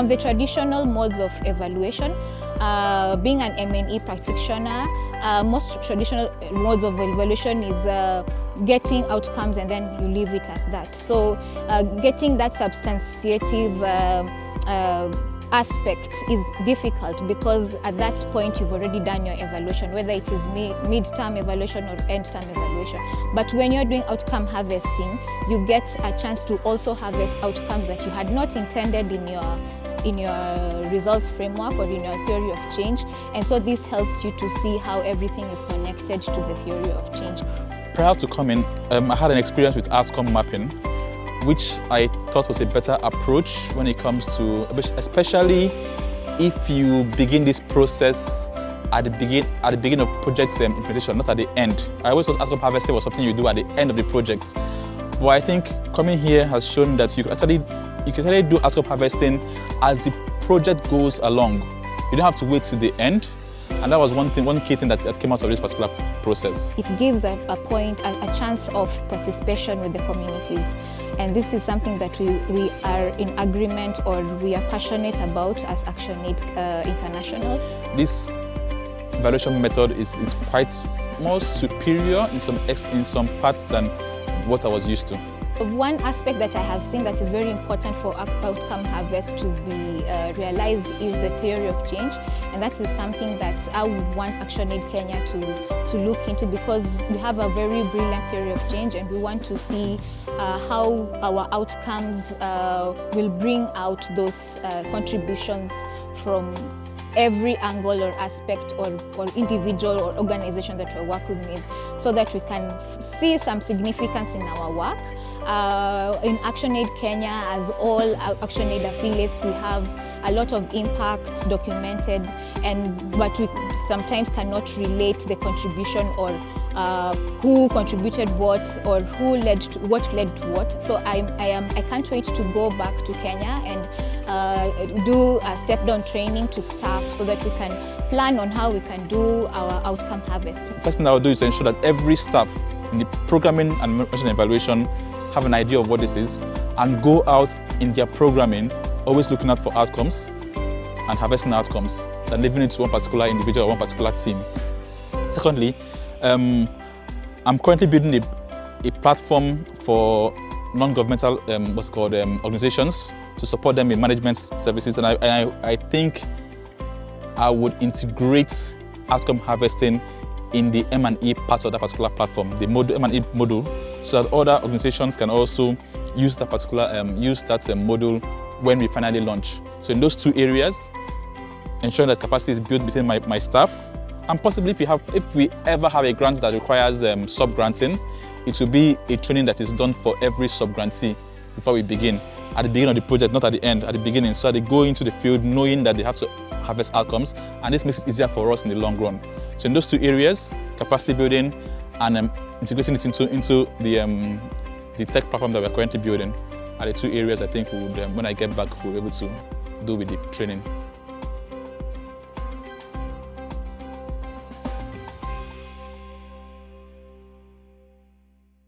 from the traditional modes of evaluation, being an M&E practitioner, most traditional modes of evaluation is getting outcomes and then you leave it at that. So getting that substantiative aspect is difficult because at that point you've already done your evaluation, whether it is mid-term evaluation or end-term evaluation. But when you're doing outcome harvesting, you get a chance to also harvest outcomes that you had not intended in your results framework or in your theory of change. And so this helps you to see how everything is connected to the theory of change. Prior to coming, I had an experience with outcome mapping, which I thought was a better approach when it comes to, especially if you begin this process at the beginning of project implementation, not at the end. I always thought outcome harvesting was something you do at the end of the project. But I think coming here has shown that you can actually do outcome harvesting as the project goes along. You don't have to wait till the end. And that was one key thing that came out of this particular process. It gives a chance of participation with the communities. And this is something that we are in agreement or we are passionate about as ActionAid International. This evaluation method is quite more superior in some parts than what I was used to. One aspect that I have seen that is very important for outcome harvest to be realized is the theory of change, and that is something that I would want ActionAid Kenya to look into, because we have a very brilliant theory of change and we want to see how our outcomes will bring out those contributions from every angle or aspect or individual or organization that we're working with, so that we can see some significance in our work. In ActionAid Kenya, as all ActionAid affiliates, we have a lot of impact documented, but we sometimes cannot relate the contribution or who contributed what or what led to what. So I can't wait to go back to Kenya and do a step-down training to staff so that we can plan on how we can do our outcome harvest. First thing I will do is to ensure that every staff in the programming and evaluation have an idea of what this is and go out in their programming always looking out for outcomes and harvesting outcomes than leaving it to one particular individual or one particular team. Secondly, I'm currently building a platform for non-governmental organizations to support them in management services, and I think I would integrate outcome harvesting in the M&E part of that particular platform, the M&E module, so that other organizations can also use that particular module when we finally launch. So in those two areas, ensuring that capacity is built between my staff, and possibly if we ever have a grant that requires sub-granting, it will be a training that is done for every sub-grantee before we begin. At the beginning of the project, not at the end, at the beginning, so they go into the field knowing that they have to harvest outcomes, and this makes it easier for us in the long run. So in those two areas, capacity building and integrating it into the tech platform that we're currently building, are the two areas I think we would, when I get back, we'll be able to do with the training.